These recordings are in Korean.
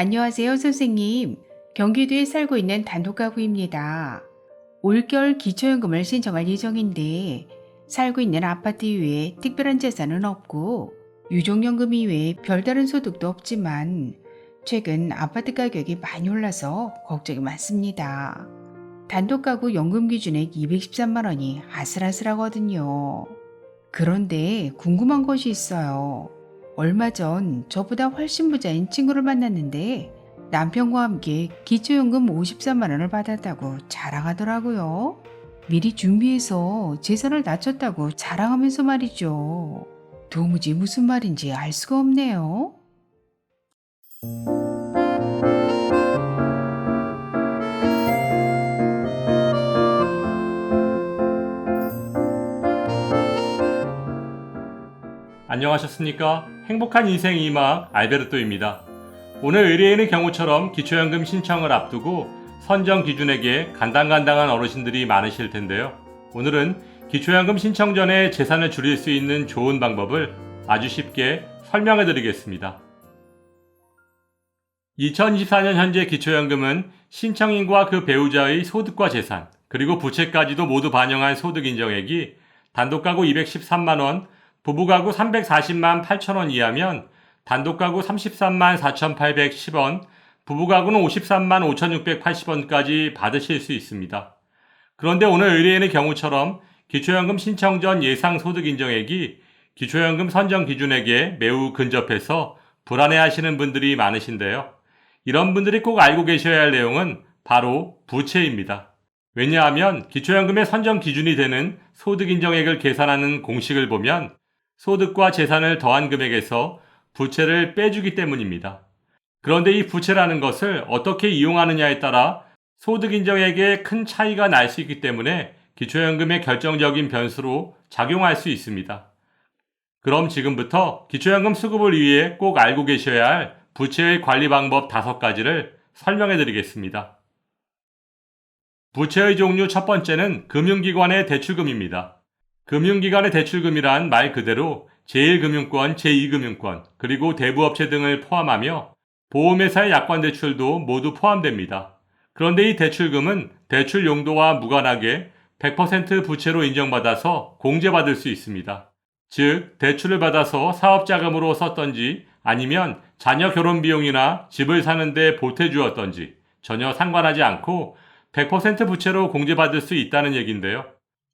안녕하세요, 선생님. 경기도에 살고 있는 단독가구입니다. 올겨울 기초연금을 신청할 예정인데 살고 있는 아파트 이외에 특별한 재산은 없고 유족연금 이외에 별다른 소득도 없지만 최근 아파트 가격이 많이 올라서 걱정이 많습니다. 단독가구 연금 기준액 213만 원이 아슬아슬하거든요. 그런데 궁금한 것이 있어요. 얼마 전 저보다 훨씬 부자인 친구를 만났는데 남편과 함께 기초연금 53만 원을 받았다고 자랑하더라고요. 미리 준비해서 재산을 낮췄다고 자랑하면서 말이죠. 도무지 무슨 말인지 알 수가 없네요. 안녕하셨습니까? 행복한 인생 이막 알베르토입니다. 오늘 의뢰인의 경우처럼 기초연금 신청을 앞두고 선정 기준액에 간당간당한 어르신들이 많으실 텐데요. 오늘은 기초연금 신청 전에 재산을 줄일 수 있는 좋은 방법을 아주 쉽게 설명해 드리겠습니다. 2024년 현재 기초연금은 신청인과 그 배우자의 소득과 재산, 그리고 부채까지도 모두 반영한 소득 인정액이 단독가구 213만원, 부부가구 340만 8천원 이하면 단독가구 33만 4,810원, 부부가구는 53만 5,680원까지 받으실 수 있습니다. 그런데 오늘 의뢰인의 경우처럼 기초연금 신청 전 예상 소득 인정액이 기초연금 선정 기준액에 매우 근접해서 불안해하시는 분들이 많으신데요. 이런 분들이 꼭 알고 계셔야 할 내용은 바로 부채입니다. 왜냐하면 기초연금의 선정 기준이 되는 소득 인정액을 계산하는 공식을 보면 소득과 재산을 더한 금액에서 부채를 빼주기 때문입니다. 그런데 이 부채라는 것을 어떻게 이용하느냐에 따라 소득 인정액에 큰 차이가 날 수 있기 때문에 기초연금의 결정적인 변수로 작용할 수 있습니다. 그럼 지금부터 기초연금 수급을 위해 꼭 알고 계셔야 할 부채의 관리 방법 5가지를 설명해 드리겠습니다. 부채의 종류 첫 번째는 금융기관의 대출금입니다. 금융기관의 대출금이란 말 그대로 제1금융권, 제2금융권, 그리고 대부업체 등을 포함하며 보험회사의 약관대출도 모두 포함됩니다. 그런데 이 대출금은 대출 용도와 무관하게 100% 부채로 인정받아서 공제받을 수 있습니다. 즉, 대출을 받아서 사업자금으로 썼던지 아니면 자녀 결혼 비용이나 집을 사는데 보태주었던지 전혀 상관하지 않고 100% 부채로 공제받을 수 있다는 얘기인데요.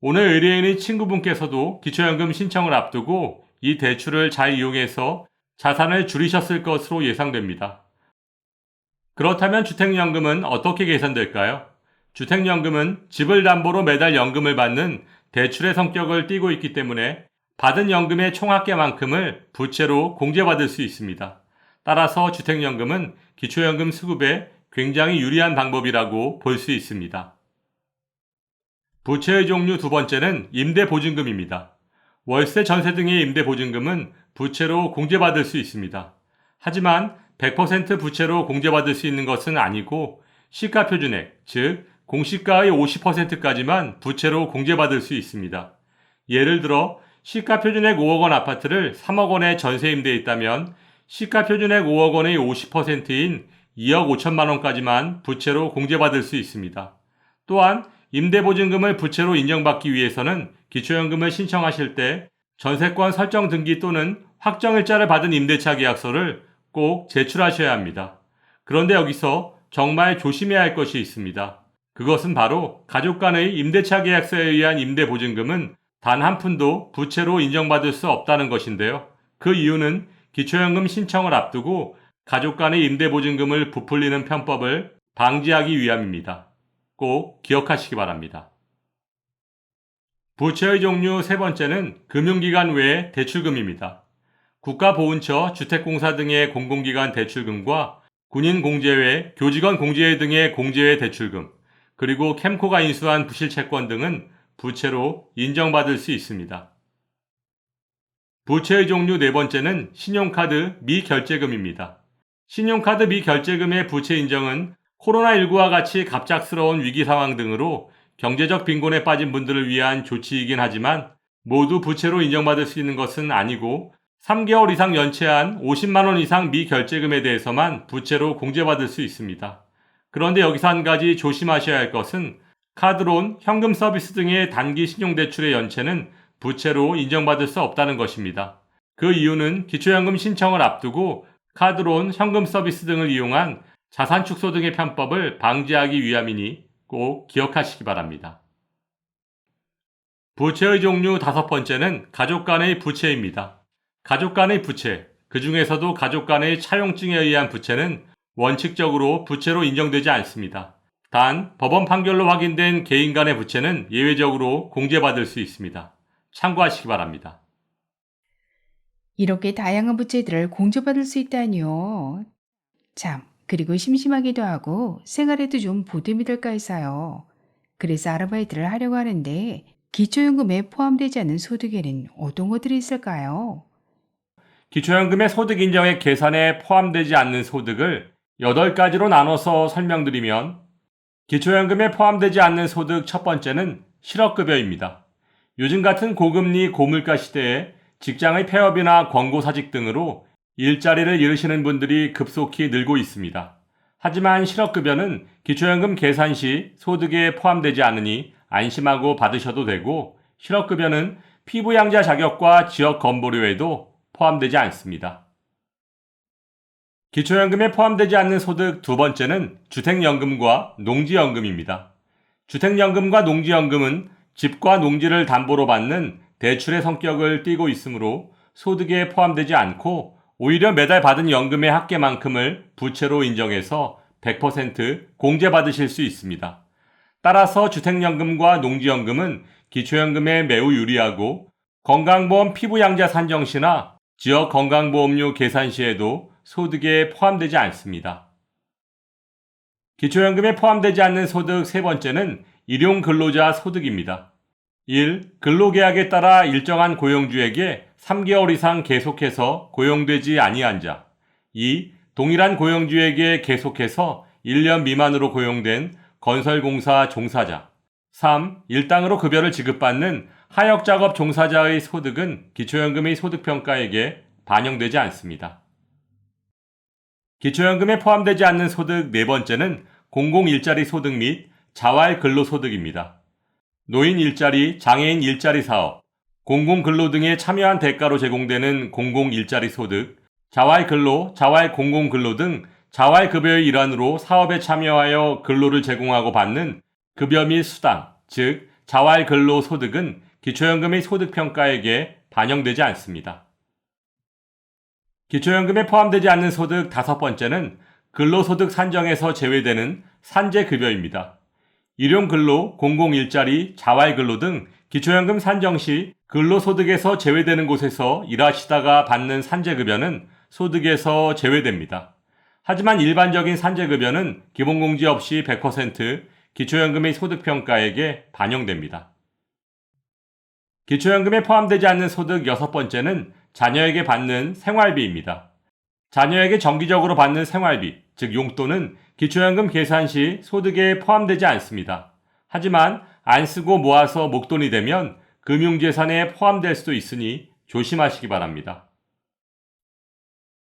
오늘 의뢰인의 친구분께서도 기초연금 신청을 앞두고 이 대출을 잘 이용해서 자산을 줄이셨을 것으로 예상됩니다. 그렇다면 주택연금은 어떻게 계산될까요? 주택연금은 집을 담보로 매달 연금을 받는 대출의 성격을 띠고 있기 때문에 받은 연금의 총합계만큼을 부채로 공제받을 수 있습니다. 따라서 주택연금은 기초연금 수급에 굉장히 유리한 방법이라고 볼 수 있습니다. 부채의 종류 두 번째는 임대보증금입니다. 월세, 전세 등의 임대보증금은 부채로 공제받을 수 있습니다. 하지만 100% 부채로 공제받을 수 있는 것은 아니고 시가표준액, 즉 공시가의 50%까지만 부채로 공제받을 수 있습니다. 예를 들어 시가표준액 5억 원 아파트를 3억 원에 전세 임대해 있다면 시가표준액 5억 원의 50%인 2억 5천만 원까지만 부채로 공제받을 수 있습니다. 또한 임대보증금을 부채로 인정받기 위해서는 기초연금을 신청하실 때 전세권 설정 등기 또는 확정일자를 받은 임대차 계약서를 꼭 제출하셔야 합니다. 그런데 여기서 정말 조심해야 할 것이 있습니다. 그것은 바로 가족 간의 임대차 계약서에 의한 임대보증금은 단 한 푼도 부채로 인정받을 수 없다는 것인데요. 그 이유는 기초연금 신청을 앞두고 가족 간의 임대보증금을 부풀리는 편법을 방지하기 위함입니다. 꼭 기억하시기 바랍니다. 부채의 종류 세 번째는 금융기관 외의 대출금입니다. 국가보훈처, 주택공사 등의 공공기관 대출금과 군인공제회, 교직원 공제회 등의 공제회 대출금, 그리고 캠코가 인수한 부실채권 등은 부채로 인정받을 수 있습니다. 부채의 종류 네 번째는 신용카드 미결제금입니다. 신용카드 미결제금의 부채 인정은 코로나19와 같이 갑작스러운 위기 상황 등으로 경제적 빈곤에 빠진 분들을 위한 조치이긴 하지만 모두 부채로 인정받을 수 있는 것은 아니고 3개월 이상 연체한 50만 원 이상 미결제금에 대해서만 부채로 공제받을 수 있습니다. 그런데 여기서 한 가지 조심하셔야 할 것은 카드론, 현금 서비스 등의 단기 신용대출의 연체는 부채로 인정받을 수 없다는 것입니다. 그 이유는 기초연금 신청을 앞두고 카드론, 현금 서비스 등을 이용한 자산 축소 등의 편법을 방지하기 위함이니 꼭 기억하시기 바랍니다. 부채의 종류 5번째는 가족 간의 부채입니다. 가족 간의 부채, 그 중에서도 가족 간의 차용증에 의한 부채는 원칙적으로 부채로 인정되지 않습니다. 단, 법원 판결로 확인된 개인 간의 부채는 예외적으로 공제받을 수 있습니다. 참고하시기 바랍니다. 이렇게 다양한 부채들을 공제받을 수 있다니요. 참, 그리고 심심하기도 하고 생활에도 좀 보탬이 될까 해서요. 그래서 아르바이트를 하려고 하는데 기초연금에 포함되지 않은 소득에는 어떤 것들이 있을까요? 기초연금의 소득 인정액 계산에 포함되지 않는 소득을 8가지로 나눠서 설명드리면 기초연금에 포함되지 않는 소득 첫 번째는 실업급여입니다. 요즘 같은 고금리 고물가 시대에 직장의 폐업이나 권고사직 등으로 일자리를 잃으시는 분들이 급속히 늘고 있습니다. 하지만 실업급여는 기초연금 계산 시 소득에 포함되지 않으니 안심하고 받으셔도 되고 실업급여는 피부양자 자격과 지역 건보료에도 포함되지 않습니다. 기초연금에 포함되지 않는 소득 두 번째는 주택연금과 농지연금입니다. 주택연금과 농지연금은 집과 농지를 담보로 받는 대출의 성격을 띠고 있으므로 소득에 포함되지 않고 오히려 매달 받은 연금의 합계만큼을 부채로 인정해서 100% 공제받으실 수 있습니다. 따라서 주택연금과 농지연금은 기초연금에 매우 유리하고 건강보험 피부양자 산정 시나 지역 건강보험료 계산 시에도 소득에 포함되지 않습니다. 기초연금에 포함되지 않는 소득 세 번째는 일용근로자 소득입니다. 1. 근로계약에 따라 일정한 고용주에게 3개월 이상 계속해서 고용되지 아니한 자. 2. 동일한 고용주에게 계속해서 1년 미만으로 고용된 건설공사 종사자. 3. 일당으로 급여를 지급받는 하역작업 종사자의 소득은 기초연금의 소득평가액에 반영되지 않습니다. 기초연금에 포함되지 않는 소득 네 번째는 공공일자리 소득 및 자활근로소득입니다. 노인 일자리, 장애인 일자리 사업, 공공근로 등에 참여한 대가로 제공되는 공공일자리 소득, 자활근로, 자활공공근로 등 자활급여의 일환으로 사업에 참여하여 근로를 제공하고 받는 급여 및 수당, 즉 자활근로소득은 기초연금의 소득평가액에 반영되지 않습니다. 기초연금에 포함되지 않는 소득 다섯 번째는 근로소득 산정에서 제외되는 산재급여입니다. 일용근로, 공공일자리, 자활근로 등 기초연금 산정 시 근로소득에서 제외되는 곳에서 일하시다가 받는 산재급여는 소득에서 제외됩니다. 하지만 일반적인 산재급여는 기본공제 없이 100% 기초연금의 소득평가액에 반영됩니다. 기초연금에 포함되지 않는 소득 여섯 번째는 자녀에게 받는 생활비입니다. 자녀에게 정기적으로 받는 생활비, 즉 용돈은 기초연금 계산 시 소득에 포함되지 않습니다. 하지만 안 쓰고 모아서 목돈이 되면 금융재산에 포함될 수도 있으니 조심하시기 바랍니다.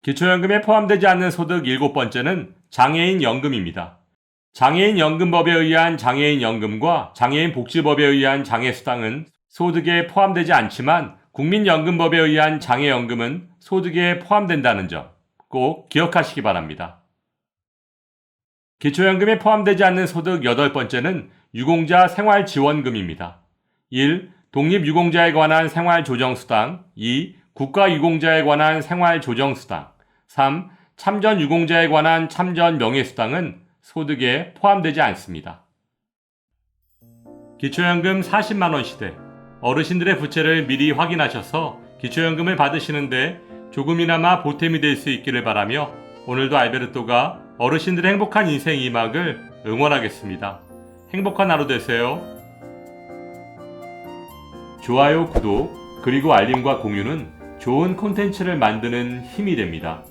기초연금에 포함되지 않는 소득 일곱 번째는 장애인연금입니다. 장애인연금법에 의한 장애인연금과 장애인복지법에 의한 장애수당은 소득에 포함되지 않지만 국민연금법에 의한 장애연금은 소득에 포함된다는 점 꼭 기억하시기 바랍니다. 기초연금에 포함되지 않는 소득 여덟 번째는 유공자 생활지원금입니다. 1. 독립유공자에 관한 생활조정수당. 2. 국가유공자에 관한 생활조정수당. 3. 참전유공자에 관한 참전명예수당은 소득에 포함되지 않습니다. 기초연금 40만원 시대. 어르신들의 부채를 미리 확인하셔서 기초연금을 받으시는데 조금이나마 보탬이 될 수 있기를 바라며 오늘도 알베르토가 어르신들의 행복한 인생 2막을 응원하겠습니다. 행복한 하루 되세요. 좋아요, 구독, 그리고 알림과 공유는 좋은 콘텐츠를 만드는 힘이 됩니다.